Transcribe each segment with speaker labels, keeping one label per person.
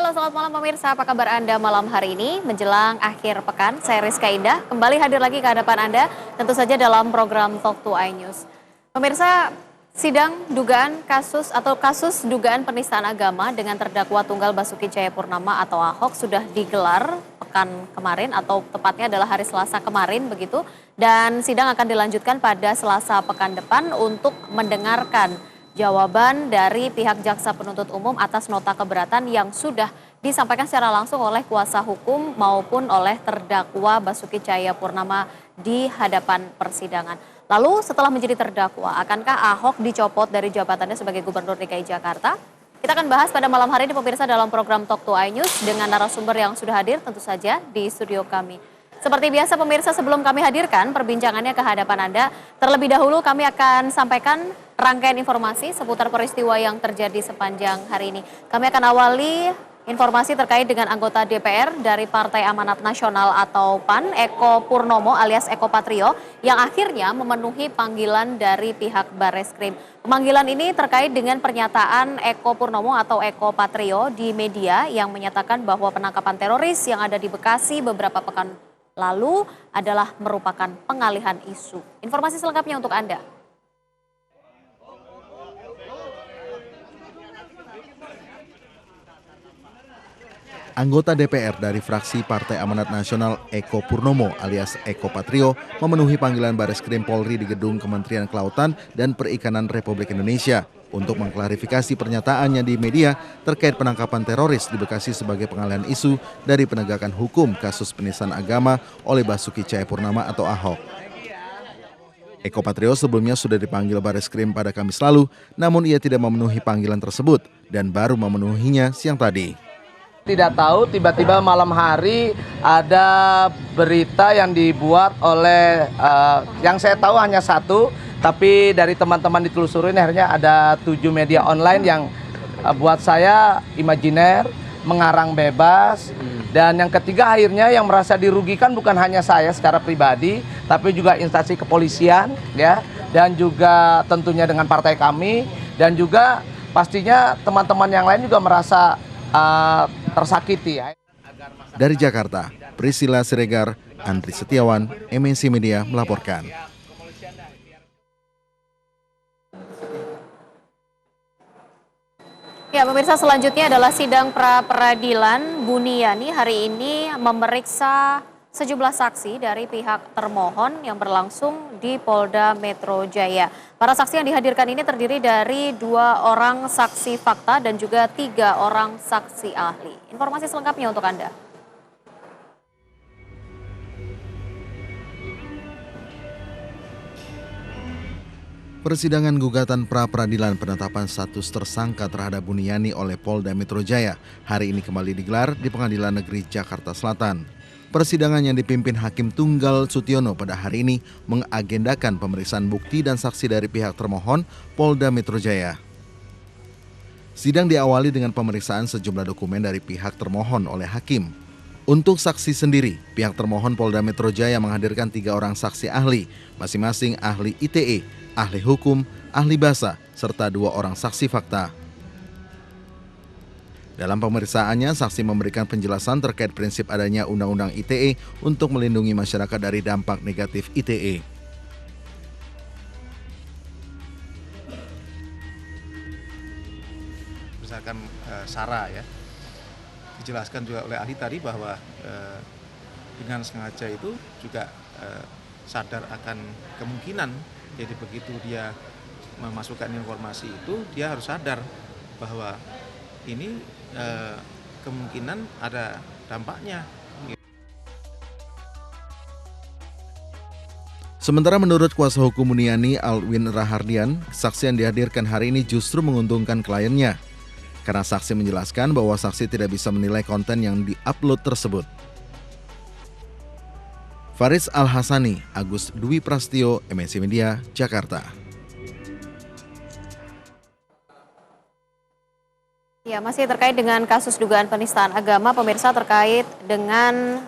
Speaker 1: Halo, selamat malam pemirsa. Apa kabar Anda malam hari ini? Menjelang akhir pekan, saya Rizka Indah kembali hadir lagi ke hadapan Anda, tentu saja dalam program Talk to iNews. Pemirsa, sidang kasus dugaan penistaan agama dengan terdakwa tunggal Basuki Cahayapurnama atau Ahok sudah digelar pekan kemarin atau tepatnya adalah hari Selasa kemarin begitu, dan sidang akan dilanjutkan pada Selasa pekan depan untuk mendengarkan jawaban dari pihak jaksa penuntut umum atas nota keberatan yang sudah disampaikan secara langsung oleh kuasa hukum maupun oleh terdakwa Basuki Cahayapurnama di hadapan persidangan. Lalu setelah menjadi terdakwa, akankah Ahok dicopot dari jabatannya sebagai Gubernur DKI Jakarta? Kita akan bahas pada malam hari ini pemirsa dalam program Talk to iNews dengan narasumber yang sudah hadir tentu saja di studio kami. Seperti biasa pemirsa, sebelum kami hadirkan perbincangannya ke hadapan Anda, terlebih dahulu kami akan sampaikan rangkaian informasi seputar peristiwa yang terjadi sepanjang hari ini. Kami akan awali informasi terkait dengan anggota DPR dari Partai Amanat Nasional atau PAN, Eko Purnomo alias Eko Patrio, yang akhirnya memenuhi panggilan dari pihak Barreskrim. Pemanggilan ini terkait dengan pernyataan Eko Purnomo atau Eko Patrio di media yang menyatakan bahwa penangkapan teroris yang ada di Bekasi beberapa pekan lalu adalah merupakan pengalihan isu. Informasi selengkapnya untuk Anda.
Speaker 2: Anggota DPR dari fraksi Partai Amanat Nasional Eko Purnomo alias Eko Patrio memenuhi panggilan Barreskrim Polri di gedung Kementerian Kelautan dan Perikanan Republik Indonesia untuk mengklarifikasi pernyataannya di media terkait penangkapan teroris di Bekasi sebagai pengalihan isu dari penegakan hukum kasus penistaan agama oleh Basuki Cahayapurnama atau Ahok. Eko Patrio sebelumnya sudah dipanggil Barreskrim pada Kamis lalu, namun ia tidak memenuhi panggilan tersebut dan baru memenuhinya siang tadi.
Speaker 3: Tidak tahu tiba-tiba malam hari ada berita yang dibuat oleh yang saya tahu hanya satu, tapi dari teman-teman ditelusurin akhirnya ada 7 media online yang buat saya imajiner, mengarang bebas, dan yang ketiga akhirnya yang merasa dirugikan bukan hanya saya secara pribadi, tapi juga instansi kepolisian, ya, dan juga tentunya dengan partai kami, dan juga pastinya teman-teman yang lain juga merasa tersakiti. Ya.
Speaker 2: Dari Jakarta, Priscilla Siregar, Andri Setiawan, MNC Media melaporkan.
Speaker 1: Ya, pemirsa, selanjutnya adalah sidang pra-peradilan Buniani hari ini memeriksa sejumlah saksi dari pihak termohon yang berlangsung di Polda Metro Jaya. Para saksi yang dihadirkan ini terdiri dari 2 orang saksi fakta dan juga 3 orang saksi ahli. Informasi selengkapnya untuk Anda.
Speaker 2: Persidangan gugatan pra-peradilan penetapan status tersangka terhadap Buniani oleh Polda Metro Jaya hari ini kembali digelar di Pengadilan Negeri Jakarta Selatan. Persidangan yang dipimpin Hakim Tunggal Sutiono pada hari ini mengagendakan pemeriksaan bukti dan saksi dari pihak termohon Polda Metro Jaya. Sidang diawali dengan pemeriksaan sejumlah dokumen dari pihak termohon oleh Hakim. Untuk saksi sendiri, pihak termohon Polda Metro Jaya menghadirkan 3 orang saksi ahli, masing-masing ahli ITE, ahli hukum, ahli bahasa, serta 2 orang saksi fakta. Dalam pemeriksaannya, saksi memberikan penjelasan terkait prinsip adanya Undang-Undang ITE untuk melindungi masyarakat dari dampak negatif ITE.
Speaker 4: Misalkan SARA ya, dijelaskan juga oleh ahli tadi bahwa dengan sengaja itu juga sadar akan kemungkinan, jadi begitu dia memasukkan informasi itu, dia harus sadar bahwa ini kemungkinan ada dampaknya.
Speaker 2: Sementara menurut kuasa hukum Buniani Alwin Rahardian, saksi yang dihadirkan hari ini justru menguntungkan kliennya. Karena saksi menjelaskan bahwa saksi tidak bisa menilai konten yang di-upload tersebut. Faris Al-Hasani, Agus Dwi Prastio, MNC Media, Jakarta.
Speaker 1: Ya, Ya, masih terkait dengan kasus dugaan penistaan agama, pemirsa, terkait dengan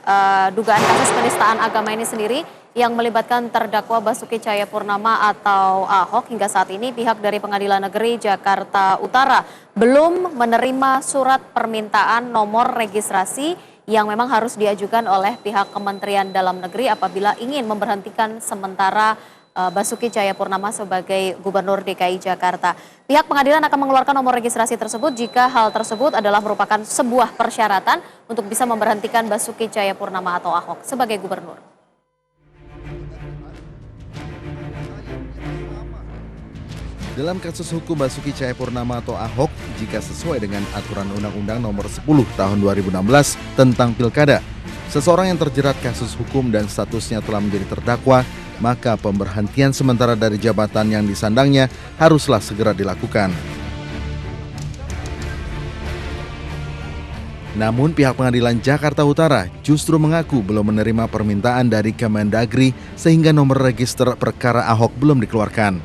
Speaker 1: dugaan kasus penistaan agama ini sendiri yang melibatkan terdakwa Basuki Cahayapurnama atau Ahok. Hingga saat ini pihak dari Pengadilan Negeri Jakarta Utara belum menerima surat permintaan nomor registrasi yang memang harus diajukan oleh pihak Kementerian Dalam Negeri apabila ingin memberhentikan sementara Basuki Cahayapurnama sebagai Gubernur DKI Jakarta. Pihak pengadilan akan mengeluarkan nomor registrasi tersebut jika hal tersebut adalah merupakan sebuah persyaratan untuk bisa memberhentikan Basuki Cahayapurnama atau Ahok sebagai gubernur.
Speaker 2: Dalam kasus hukum Basuki Cahayapurnama atau Ahok, jika sesuai dengan aturan Undang-Undang Nomor 10 Tahun 2016 tentang Pilkada, seseorang yang terjerat kasus hukum dan statusnya telah menjadi terdakwa, maka pemberhentian sementara dari jabatan yang disandangnya haruslah segera dilakukan. Namun pihak Pengadilan Jakarta Utara justru mengaku belum menerima permintaan dari Kemendagri sehingga nomor register perkara Ahok belum dikeluarkan.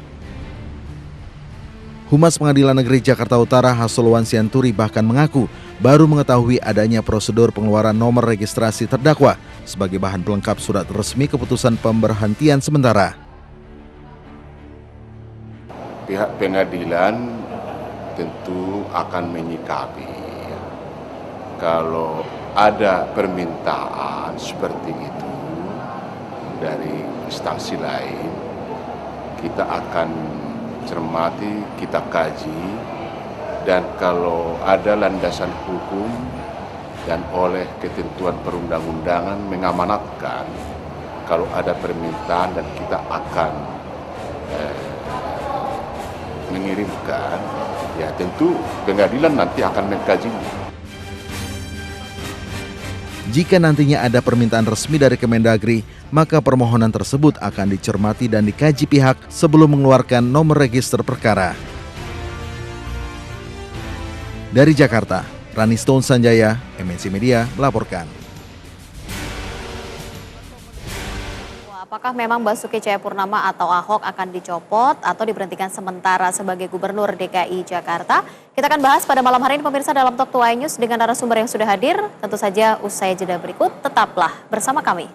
Speaker 2: Humas Pengadilan Negeri Jakarta Utara Hasoluan Sianturi bahkan mengaku baru mengetahui adanya prosedur pengeluaran nomor registrasi terdakwa sebagai bahan pelengkap surat resmi keputusan pemberhentian sementara.
Speaker 5: Pihak pengadilan tentu akan menyikapi kalau ada permintaan seperti itu dari instansi lain, kita akan cermati, kita kaji, dan kalau ada landasan hukum dan oleh ketentuan perundang-undangan mengamanatkan kalau ada permintaan dan kita akan mengirimkan, ya tentu pengadilan nanti akan mengkajinya.
Speaker 2: Jika nantinya ada permintaan resmi dari Kemendagri, maka permohonan tersebut akan dicermati dan dikaji pihak sebelum mengeluarkan nomor register perkara. Dari Jakarta, Rani Stone Sanjaya, MNC Media melaporkan.
Speaker 1: Apakah memang Basuki Cahayapurnama atau Ahok akan dicopot atau diberhentikan sementara sebagai Gubernur DKI Jakarta? Kita akan bahas pada malam hari ini pemirsa dalam Talk to iNews dengan narasumber yang sudah hadir. Tentu saja usai jeda berikut, tetaplah bersama kami.